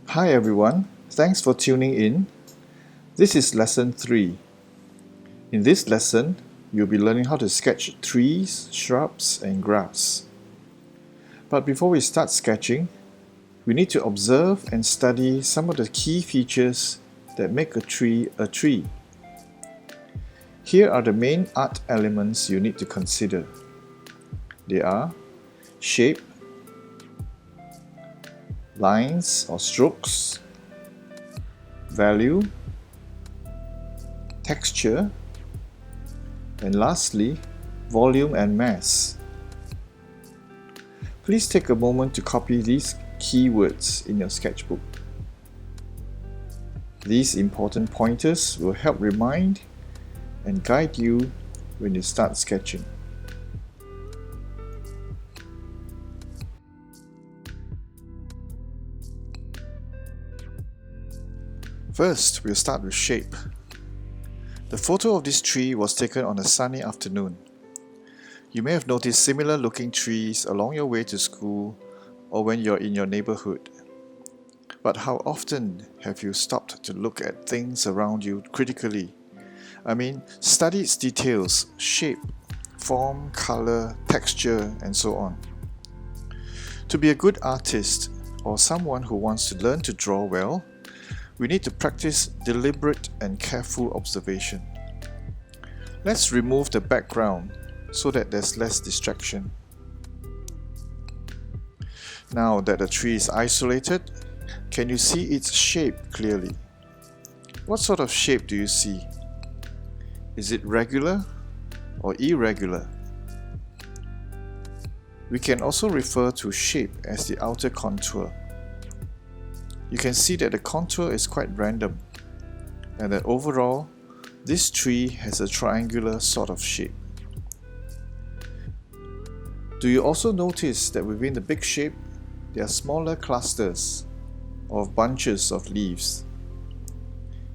Hi everyone, thanks for tuning in. This is lesson 3. In this lesson, you'll be learning how to sketch trees, shrubs and grass. But before we start sketching, we need to observe and study some of the key features that make a tree a tree. Here are the main art elements you need to consider. They are shape, lines or strokes, value, texture, and lastly, volume and mass. Please take a moment to copy these keywords in your sketchbook. These important pointers will help remind and guide you when you start sketching. First, we'll start with shape. The photo of this tree was taken on a sunny afternoon. You may have noticed similar looking trees along your way to school or when you're in your neighborhood. But how often have you stopped to look at things around you critically? Study its details, shape, form, color, texture, and so on. To be a good artist or someone who wants to learn to draw well, we need to practice deliberate and careful observation. Let's remove the background so that there's less distraction. Now that the tree is isolated, can you see its shape clearly? What sort of shape do you see? Is it regular or irregular? We can also refer to shape as the outer contour. You can see that the contour is quite random and that overall, this tree has a triangular sort of shape. Do you also notice that within the big shape, there are smaller clusters of bunches of leaves?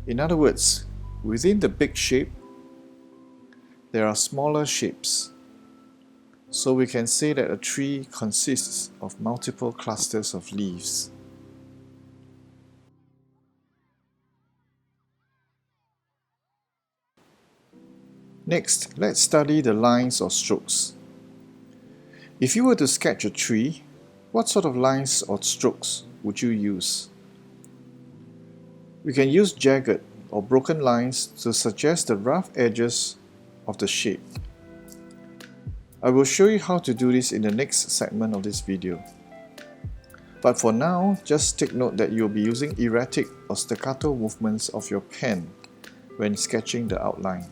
In other words, within the big shape, there are smaller shapes. So we can say that a tree consists of multiple clusters of leaves. Next, let's study the lines or strokes. If you were to sketch a tree, what sort of lines or strokes would you use? We can use jagged or broken lines to suggest the rough edges of the shape. I will show you how to do this in the next segment of this video. But for now, just take note that you'll be using erratic or staccato movements of your pen when sketching the outline.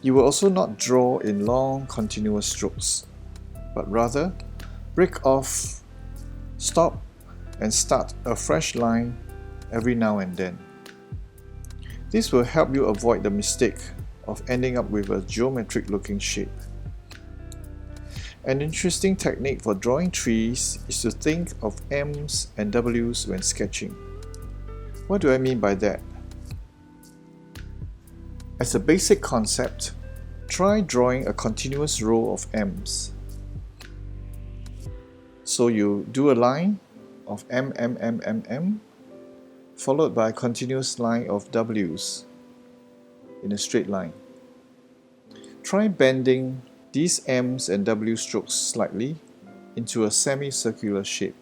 You will also not draw in long continuous strokes, but rather break off, stop, and start a fresh line every now and then. This will help you avoid the mistake of ending up with a geometric looking shape. An interesting technique for drawing trees is to think of M's and W's when sketching. What do I mean by that? As a basic concept, try drawing a continuous row of M's. So you do a line of M, followed by a continuous line of W's in a straight line. Try bending these M's and W strokes slightly into a semicircular shape.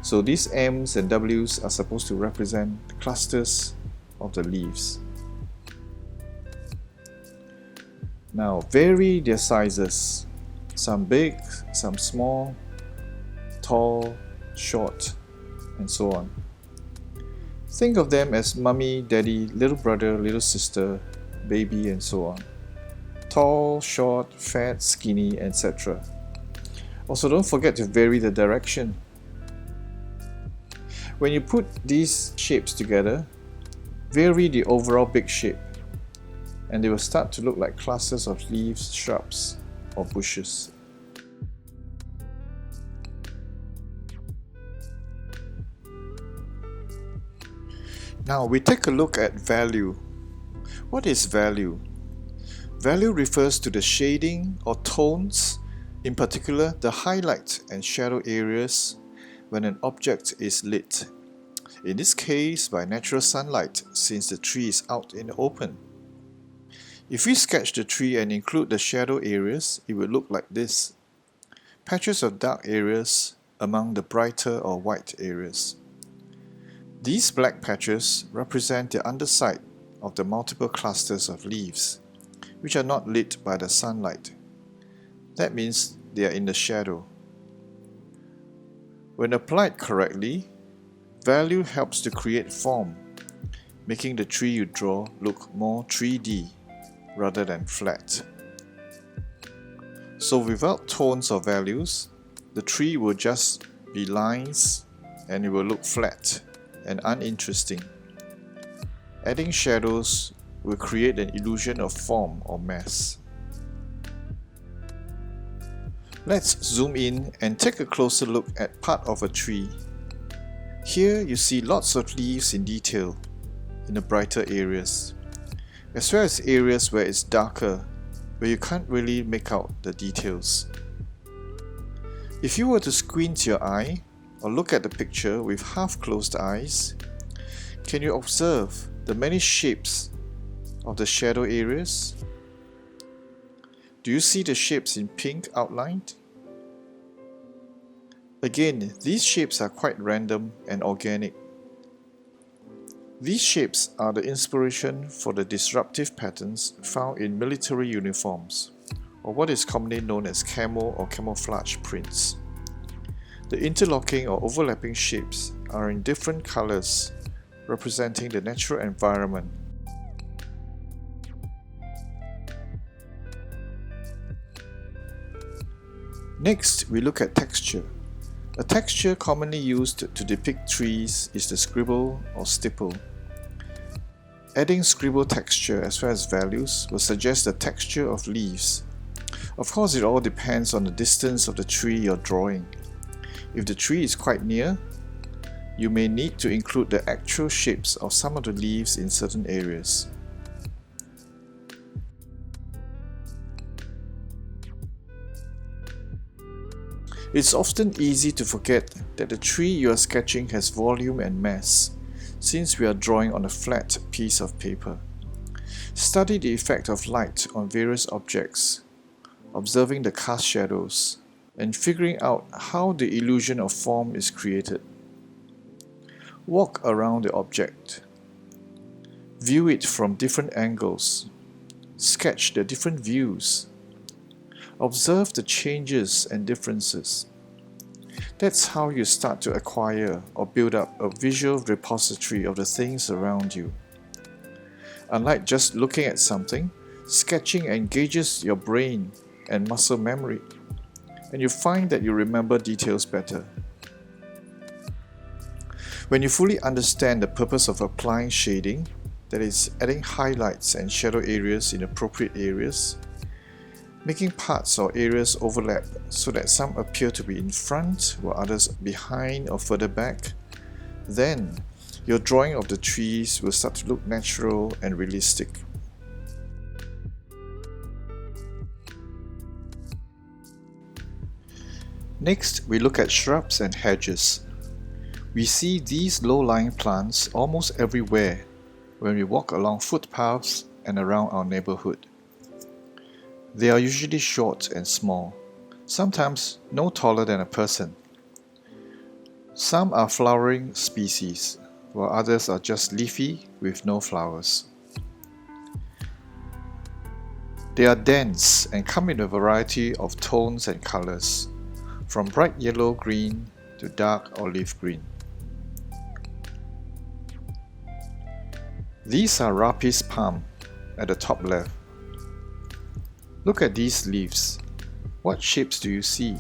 So these M's and W's are supposed to represent the clusters of the leaves. Now vary their sizes, some big, some small, tall, short, and so on. Think of them as mummy, daddy, little brother, little sister, baby, and so on. Tall, short, fat, skinny, etc. Also, don't forget to vary the direction. When you put these shapes together, vary the overall big shape, and they will start to look like clusters of leaves, shrubs, or bushes. Now we take a look at value. What is value? Value refers to the shading or tones, in particular the highlight and shadow areas, when an object is lit, in this case by natural sunlight since the tree is out in the open. If we sketch the tree and include the shadow areas, it will look like this. Patches of dark areas among the brighter or white areas. These black patches represent the underside of the multiple clusters of leaves, which are not lit by the sunlight. That means they are in the shadow. When applied correctly, value helps to create form, making the tree you draw look more 3D rather than flat. So without tones or values, the tree will just be lines and it will look flat and uninteresting. Adding shadows will create an illusion of form or mass. Let's zoom in and take a closer look at part of a tree. Here you see lots of leaves in detail in the brighter areas, as well as areas where it's darker, where you can't really make out the details. If you were to squint your eye or look at the picture with half-closed eyes, can you observe the many shapes of the shadow areas? Do you see the shapes in pink outlined? Again, these shapes are quite random and organic. These shapes are the inspiration for the disruptive patterns found in military uniforms, or what is commonly known as camo or camouflage prints. The interlocking or overlapping shapes are in different colors, representing the natural environment. Next, we look at texture. A texture commonly used to depict trees is the scribble or stipple. Adding scribble texture as well as values will suggest the texture of leaves. Of course, it all depends on the distance of the tree you're drawing. If the tree is quite near, you may need to include the actual shapes of some of the leaves in certain areas. It's often easy to forget that the tree you are sketching has volume and mass, since we are drawing on a flat piece of paper. Study the effect of light on various objects, observing the cast shadows, and figuring out how the illusion of form is created. Walk around the object. View it from different angles. Sketch the different views. Observe the changes and differences. That's how you start to acquire or build up a visual repository of the things around you. Unlike just looking at something, sketching engages your brain and muscle memory, and you find that you remember details better. When you fully understand the purpose of applying shading, that is, adding highlights and shadow areas in appropriate areas, making parts or areas overlap so that some appear to be in front while others behind or further back, then your drawing of the trees will start to look natural and realistic. Next, we look at shrubs and hedges. We see these low-lying plants almost everywhere when we walk along footpaths and around our neighborhood. They are usually short and small, sometimes no taller than a person. Some are flowering species, while others are just leafy with no flowers. They are dense and come in a variety of tones and colors, from bright yellow-green to dark olive green. These are rapis palm at the top left. Look at these leaves. What shapes do you see?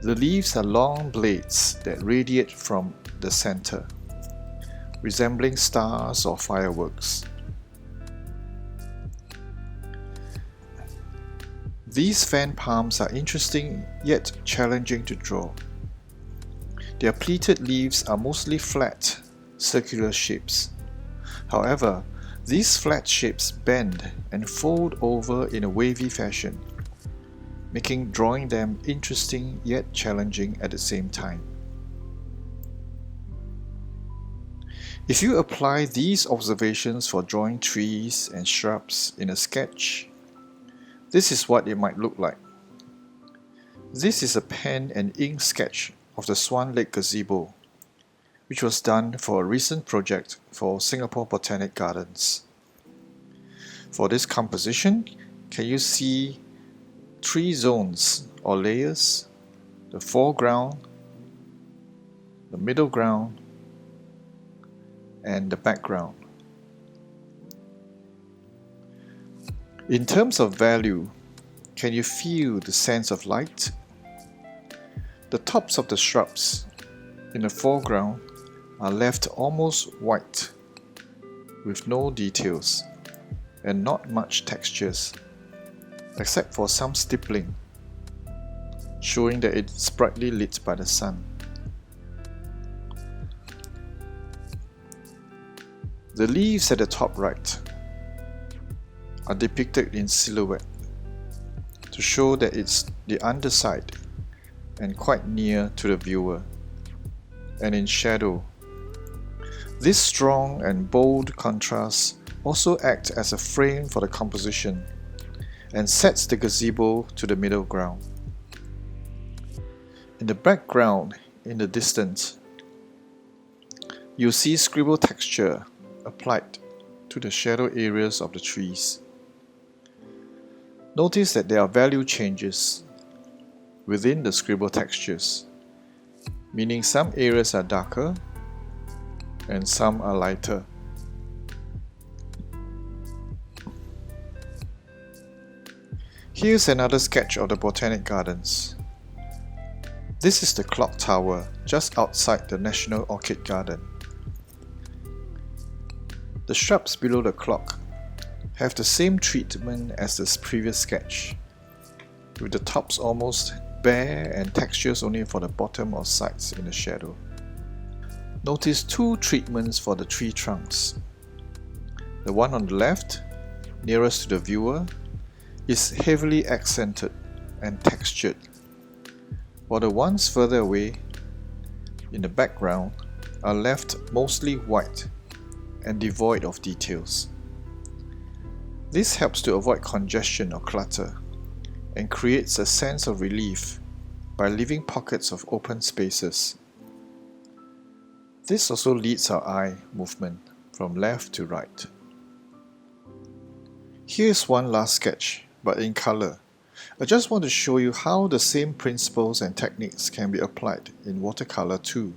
The leaves are long blades that radiate from the center, resembling stars or fireworks. These fan palms are interesting yet challenging to draw. Their pleated leaves are mostly flat, circular shapes. However, these flat shapes bend and fold over in a wavy fashion. making drawing them interesting yet challenging at the same time. If you apply these observations for drawing trees and shrubs in a sketch, this is what it might look like. This is a pen and ink sketch of the Swan Lake gazebo, which was done for a recent project for Singapore Botanic Gardens. For this composition, can you see 3 zones or layers: the foreground, the middle ground, and the background. In terms of value, can you feel the sense of light? The tops of the shrubs in the foreground are left almost white, with no details and not much textures, except for some stippling, showing that it's brightly lit by the sun. The leaves at the top right are depicted in silhouette to show that it's the underside and quite near to the viewer, and in shadow. This strong and bold contrast also acts as a frame for the composition and sets the gazebo to the middle ground. In the background, in the distance, you see scribble texture applied to the shadow areas of the trees. Notice that there are value changes within the scribble textures, meaning some areas are darker and some are lighter. Here's another sketch of the Botanic Gardens. This is the clock tower just outside the National Orchid Garden. The shrubs below the clock have the same treatment as the previous sketch, with the tops almost bare and textures only for the bottom or sides in the shadow. Notice 2 treatments for the tree trunks. The one on the left, nearest to the viewer, is heavily accented and textured, while the ones further away, in the background, are left mostly white and devoid of details. This helps to avoid congestion or clutter and creates a sense of relief by leaving pockets of open spaces. This also leads our eye movement from left to right. Here's one last sketch, but in color. I just want to show you how the same principles and techniques can be applied in watercolor too.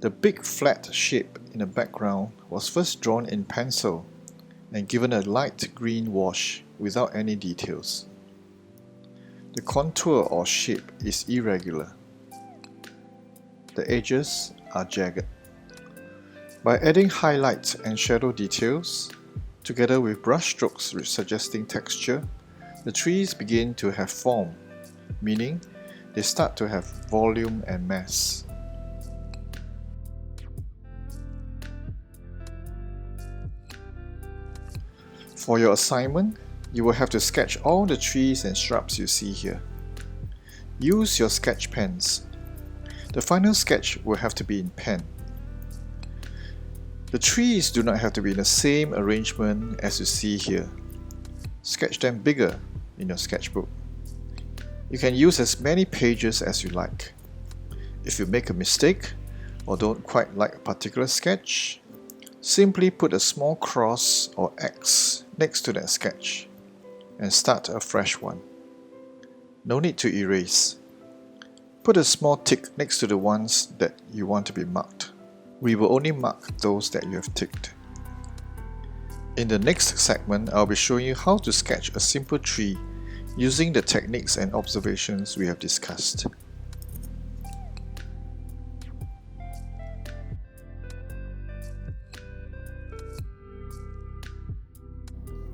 The big flat shape in the background was first drawn in pencil and given a light green wash without any details. The contour or shape is irregular. The edges are jagged. By adding highlight and shadow details, together with brush strokes suggesting texture, the trees begin to have form, meaning they start to have volume and mass. For your assignment, you will have to sketch all the trees and shrubs you see here. Use your sketch pens. The final sketch will have to be in pen. The trees do not have to be in the same arrangement as you see here. Sketch them bigger in your sketchbook. You can use as many pages as you like. If you make a mistake or don't quite like a particular sketch, simply put a small cross or X next to that sketch and start a fresh one. No need to erase. Put a small tick next to the ones that you want to be marked. We will only mark those that you have ticked. In the next segment, I'll be showing you how to sketch a simple tree using the techniques and observations we have discussed.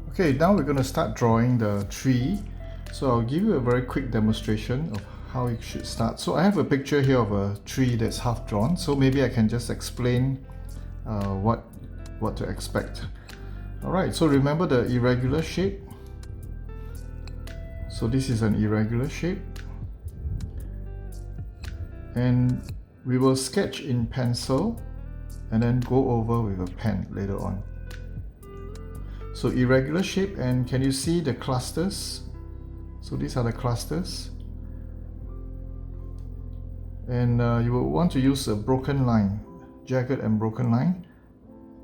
Okay, now we're going to start drawing the tree. So I'll give you a very quick demonstration of how you should start. So I have a picture here of a tree that's half drawn, so maybe I can just explain what to expect. Alright, so remember the irregular shape. So this is an irregular shape, and we will sketch in pencil and then go over with a pen later on. So irregular shape, and can you see the clusters? So these are the clusters, and you will want to use a broken line, jagged and broken line,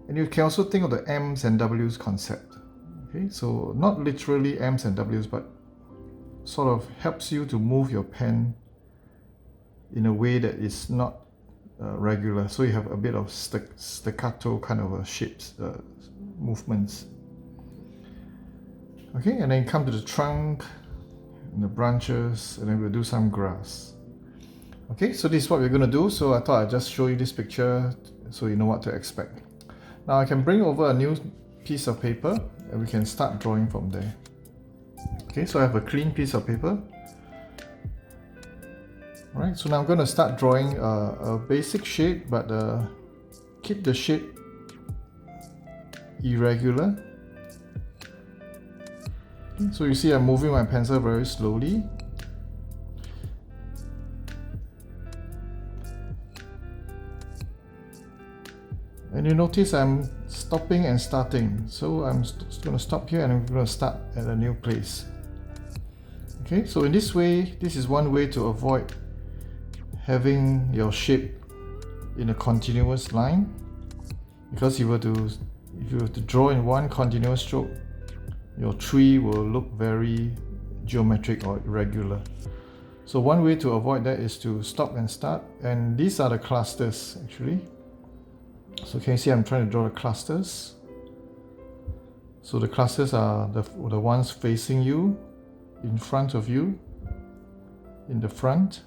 and you can also think of the M's and W's concept. Okay, so not literally M's and W's, but sort of helps you to move your pen in a way that is not regular, so you have a bit of staccato kind of shapes, movements. Okay, and then come to the trunk and the branches, and then we'll do some grass. Okay, so this is what we're going to do, so I thought I'd just show you this picture so you know what to expect. Now I can bring over a new piece of paper and we can start drawing from there. Okay, so I have a clean piece of paper. Alright, so now I'm going to start drawing a basic shape, but keep the shape irregular. Okay, so you see I'm moving my pencil very slowly. And you notice I'm stopping and starting. So I'm going to stop here and I'm going to start at a new place. Okay, so in this way, this is one way to avoid having your shape in a continuous line, because if you were to draw in one continuous stroke, your tree will look very geometric or irregular. So one way to avoid that is to stop and start, and these are the clusters actually. So can you see I'm trying to draw the clusters? So the clusters are the ones facing you, in front of you, in the front.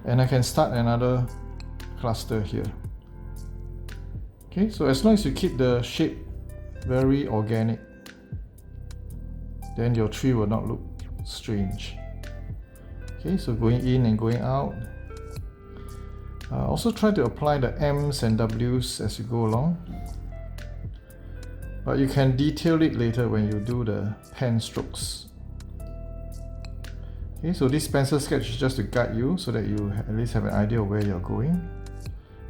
And I can start another cluster here. Okay, so as long as you keep the shape very organic, then your tree will not look strange. Okay, so going in and going out. Also try to apply the M's and W's as you go along, but you can detail it later when you do the pen strokes. Okay, so this pencil sketch is just to guide you so that you at least have an idea of where you're going.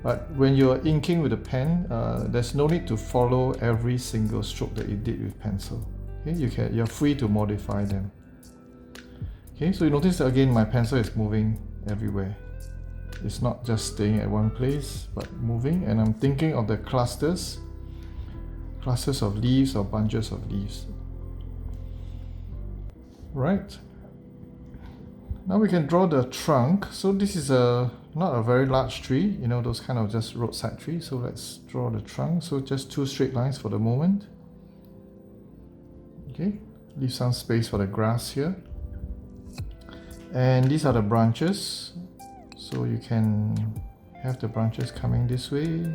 But when you're inking with a pen, there's no need to follow every single stroke that you did with pencil. Okay, you're free to modify them. Okay, so you notice that again my pencil is moving everywhere. It's not just staying at one place, but moving, and I'm thinking of the clusters of leaves or bunches of leaves. Right. Now we can draw the trunk. So this is not a very large tree, you know, those kind of just roadside trees. So let's draw the trunk. So just two straight lines for the moment. Okay, leave some space for the grass here. And these are the branches. So you can have the branches coming this way.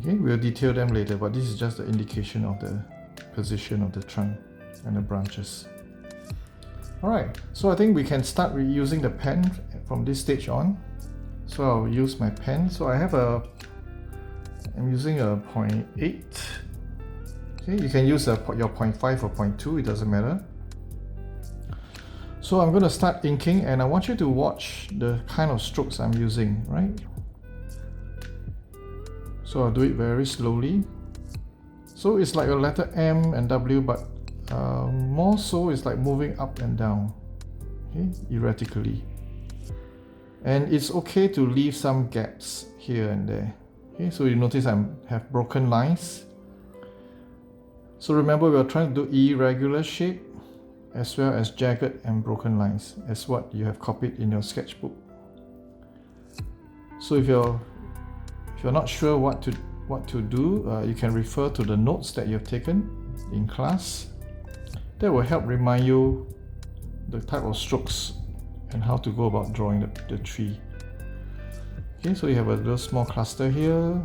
Okay, we'll detail them later, but this is just the indication of the position of the trunk and the branches. Alright, so I think we can start using the pen from this stage on. So I'll use my pen. So I'm using a 0.8. Okay, you can use your 0.5 or 0.2, it doesn't matter. So I'm going to start inking, and I want you to watch the kind of strokes I'm using, right? So I'll do it very slowly. So it's like a letter M and W, but more so it's like moving up and down, okay, erratically. And it's okay to leave some gaps here and there. Okay, so you notice I have broken lines. So remember, we're trying to do irregular shape as well as jagged and broken lines, as what you have copied in your sketchbook. So if you're not sure what to do, you can refer to the notes that you've taken in class. That will help remind you the type of strokes and how to go about drawing the tree. Okay, so you have a little small cluster here.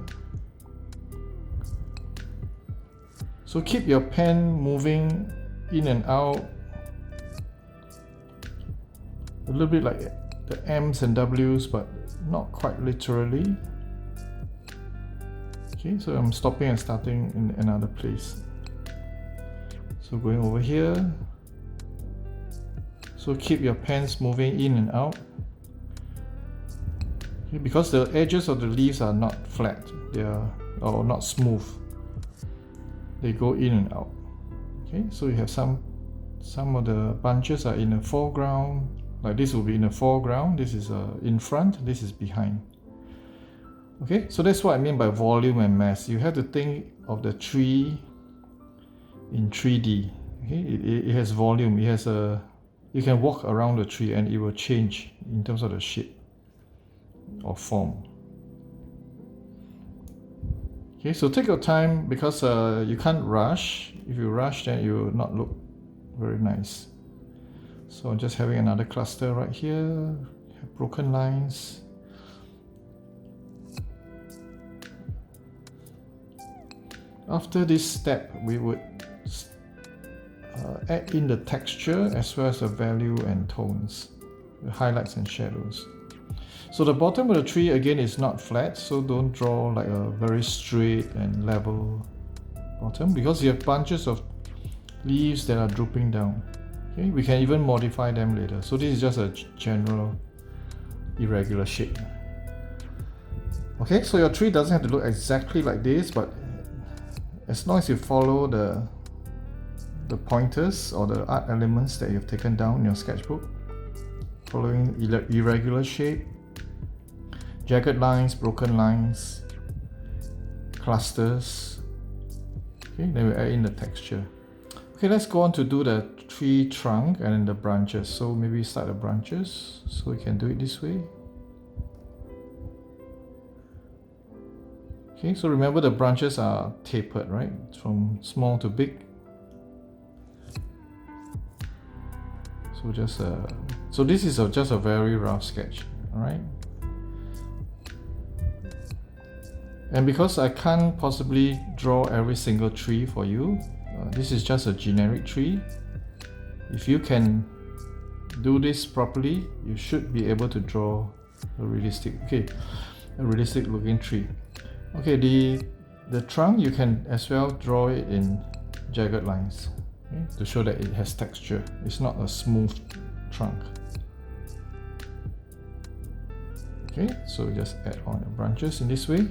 So keep your pen moving in and out, a little bit like the M's and W's, but not quite literally. Okay, so I'm stopping and starting in another place. So going over here, so keep your pens moving in and out. Okay, because the edges of the leaves are not flat, they are or not smooth. They go in and out. Okay, so you have some of the bunches are in the foreground, like this will be in the foreground, this is in front, this is behind. Okay, so that's what I mean by volume and mass. You have to think of the tree in 3D. Okay, it has volume, it has you can walk around the tree and it will change in terms of the shape or form. Okay, so take your time because you can't rush. If you rush, then you will not look very nice. So I'm just having another cluster right here, broken lines. After this step, we would add in the texture as well as the value and tones, the highlights and shadows. So the bottom of the tree again is not flat, so don't draw like a very straight and level bottom because you have bunches of leaves that are drooping down. Okay, we can even modify them later. So this is just a general irregular shape. Okay, so your tree doesn't have to look exactly like this, but as long as you follow the pointers or the art elements that you've taken down in your sketchbook, following irregular shape, jagged lines, broken lines, clusters. Okay, then we add in the texture. Okay, let's go on to do the tree trunk and then the branches. So maybe start the branches. So we can do it this way. Okay, so remember the branches are tapered, right? From small to big. So just so this is just a very rough sketch, all right? And because I can't possibly draw every single tree for you, this is just a generic tree. If you can do this properly, you should be able to draw a realistic looking tree. Okay, the trunk you can as well draw it in jagged lines, okay, to show that it has texture. It's not a smooth trunk. Okay, so we just add on the branches in this way.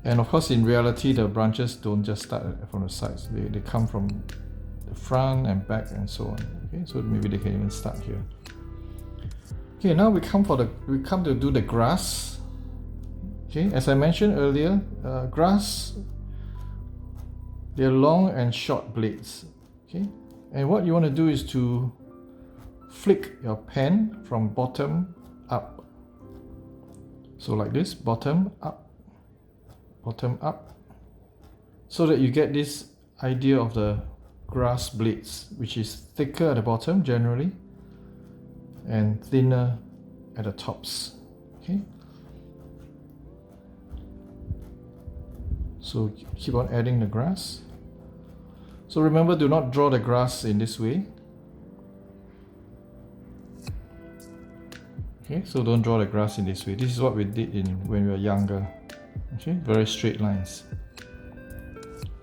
And of course, in reality, the branches don't just start from the sides. They come from the front and back and so on. Okay, so maybe they can even start here. Okay, now we come to do the grass. Okay, as I mentioned earlier, grass, they're long and short blades. Okay, and what you want to do is to flick your pen from bottom up. So like this, bottom up, so that you get this idea of the grass blades, which is thicker at the bottom generally and thinner at the tops. Okay, so keep on adding the grass. So remember, do not draw the grass in this way. Okay, so don't draw the grass in this way. This is what we did when we were younger. Okay, very straight lines.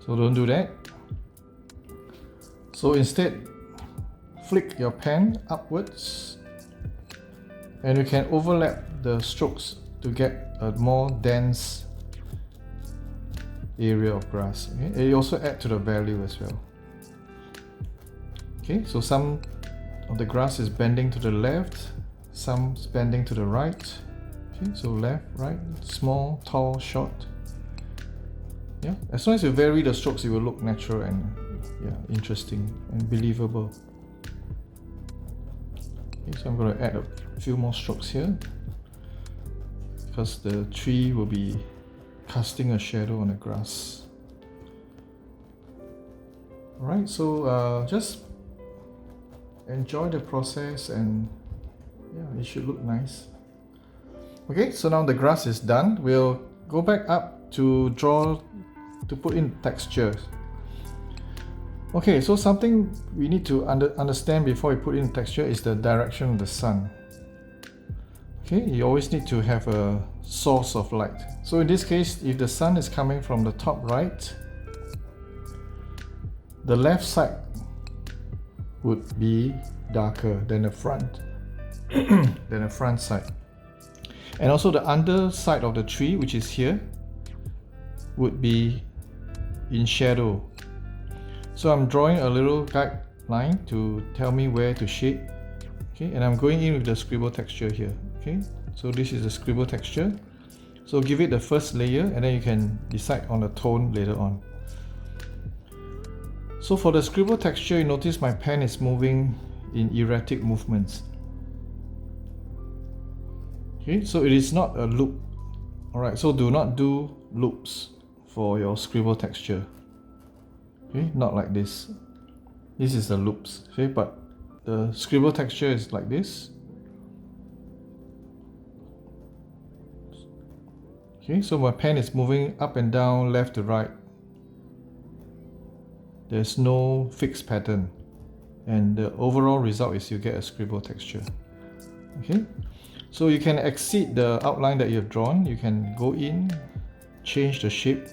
So don't do that. So instead, flick your pen upwards and you can overlap the strokes to get a more dense area of grass. Okay? And you also add to the value as well. Okay, so some of the grass is bending to the left, some is bending to the right. Okay, so left, right, small, tall, short. Yeah, as long as you vary the strokes, it will look natural and interesting and believable. Okay, so I'm going to add a few more strokes here because the tree will be casting a shadow on the grass. Alright, so just enjoy the process and it should look nice. Okay, so now the grass is done. We'll go back up to put in textures. Okay, so something we need to understand before we put in texture is the direction of the sun. Okay, you always need to have a source of light. So in this case, if the sun is coming from the top right, the left side would be darker than the front than the front side. And also the underside of the tree, which is here, would be in shadow. So I'm drawing a little guideline to tell me where to shade. Okay, and I'm going in with the scribble texture here. Okay, so this is the scribble texture. So give it the first layer and then you can decide on the tone later on. So for the scribble texture, you notice my pen is moving in erratic movements. Okay, so it is not a loop. Alright, so do not do loops for your scribble texture. Okay, not like this. This is the loops. Okay, but the scribble texture is like this. Okay, so my pen is moving up and down, left to right. There's no fixed pattern, and the overall result is you get a scribble texture. Okay, so you can exceed the outline that you've drawn. You can go in, change the shape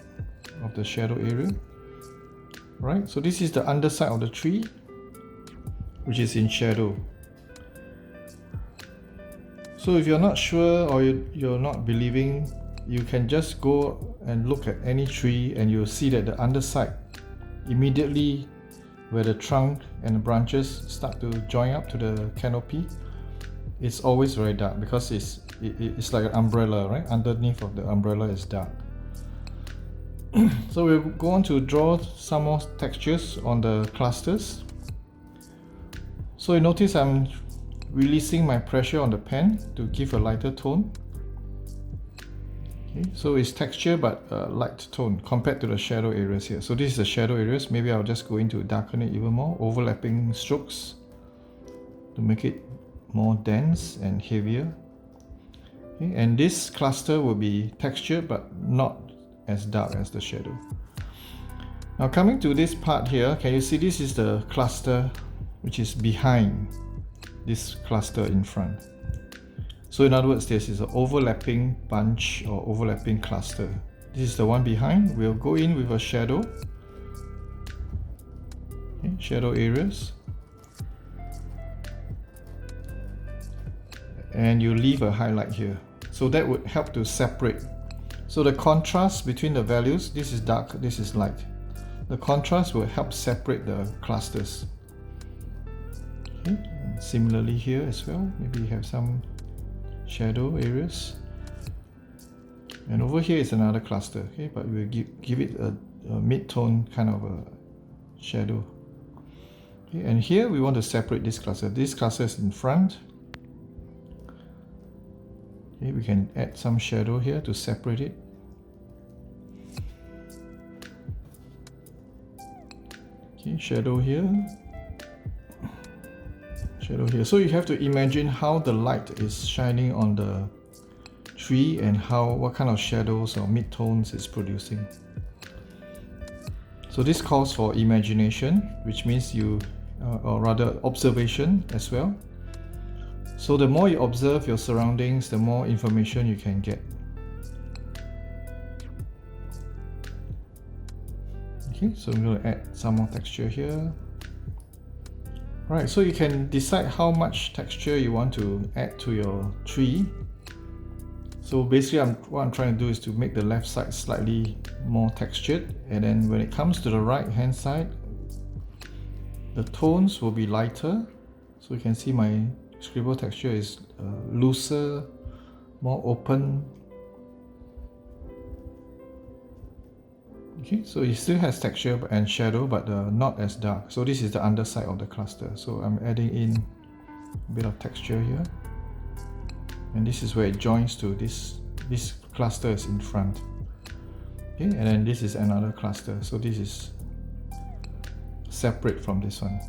of the shadow area. Right, so this is the underside of the tree, which is in shadow. So if you're not sure or you're not believing, you can just go and look at any tree and you'll see that the underside, immediately where the trunk and the branches start to join up to the canopy, it's always very dark because it's like an umbrella, right? Underneath of the umbrella is dark. So we'll go on to draw some more textures on the clusters. So you notice I'm releasing my pressure on the pen to give a lighter tone. Okay, so it's texture but light tone compared to the shadow areas here. So this is the shadow areas. Maybe I'll just go into darken it even more, overlapping strokes to make it more dense and heavier. Okay, and this cluster will be texture but not as dark as the shadow. Now coming to this part here, can you see this is the cluster which is behind this cluster in front? So in other words, this is an overlapping bunch or overlapping cluster. This is the one behind. We'll go in with a shadow. Okay, shadow areas. And you leave a highlight here. So that would help to separate. So the contrast between the values, this is dark, this is light. The contrast will help separate the clusters. Okay, and similarly here as well, maybe you have some shadow areas, and over here is another cluster. Okay, but we'll give it a mid-tone kind of a shadow. Okay, and here we want to separate this cluster. This cluster is in front. Okay, we can add some shadow here to separate it. Okay, shadow here. Shadow here. So you have to imagine how the light is shining on the tree and what kind of shadows or mid-tones it's producing. So this calls for imagination, which means or rather observation as well. So the more you observe your surroundings, the more information you can get. Okay, so I'm going to add some more texture here. Right, so you can decide how much texture you want to add to your tree. So basically what I'm trying to do is to make the left side slightly more textured, and then when it comes to the right hand side, the tones will be lighter. So you can see my scribble texture is looser, more open. Okay, so it still has texture and shadow, but not as dark. So this is the underside of the cluster. So I'm adding in a bit of texture here. And this is where it joins to this cluster is in front. Okay, and then this is another cluster. So this is separate from this one.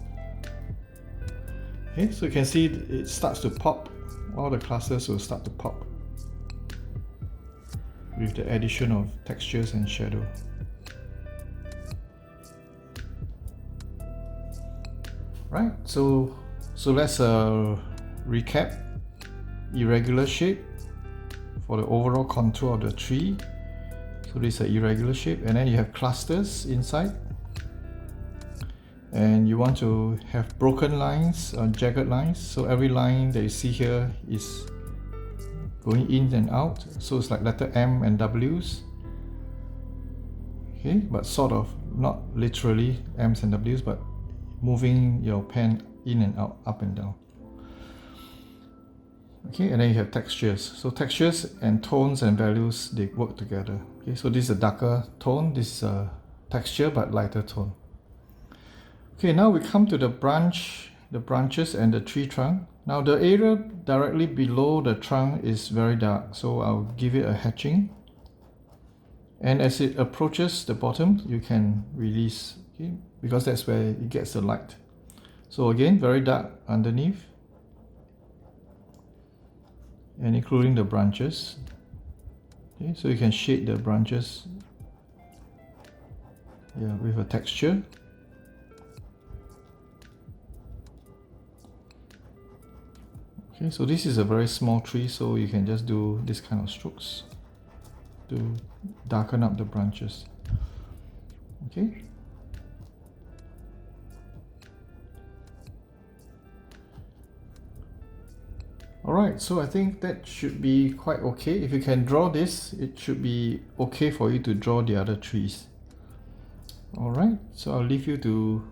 Okay, so you can see it starts to pop. All the clusters will start to pop with the addition of textures and shadow. Right, so let's recap. Irregular shape for the overall contour of the tree. So this is an irregular shape, and then you have clusters inside. and you want to have broken lines or jagged lines. So every line that you see here is going in and out. So it's like letter M and W's. Okay, but sort of, not literally M's and W's, but moving your pen in and out, up and down. Okay, and then you have textures. So textures and tones and values, they work together. Okay, so this is a darker tone, this is a texture but lighter tone. Okay, now we come to the branches and the tree trunk. Now the area directly below the trunk is very dark, so I'll give it a hatching. And as it approaches the bottom, you can release, okay, because that's where it gets the light. So again, very dark underneath, and including the branches. Okay, so you can shade the branches, yeah, with a texture. Okay, so this is a very small tree, so you can just do this kind of strokes to darken up the branches. Okay. Alright, so I think that should be quite okay. If you can draw this, it should be okay for you to draw the other trees. Alright, so I'll leave you to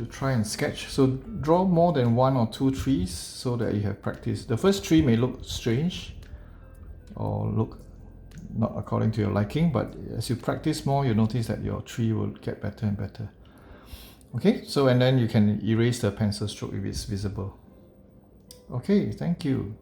try and sketch. So draw more than 1 or 2 trees so that you have practice. The first tree may look strange or look not according to your liking, but as you practice more, you'll notice that your tree will get better and better. Okay, so and then you can erase the pencil stroke if it's visible. Okay, thank you.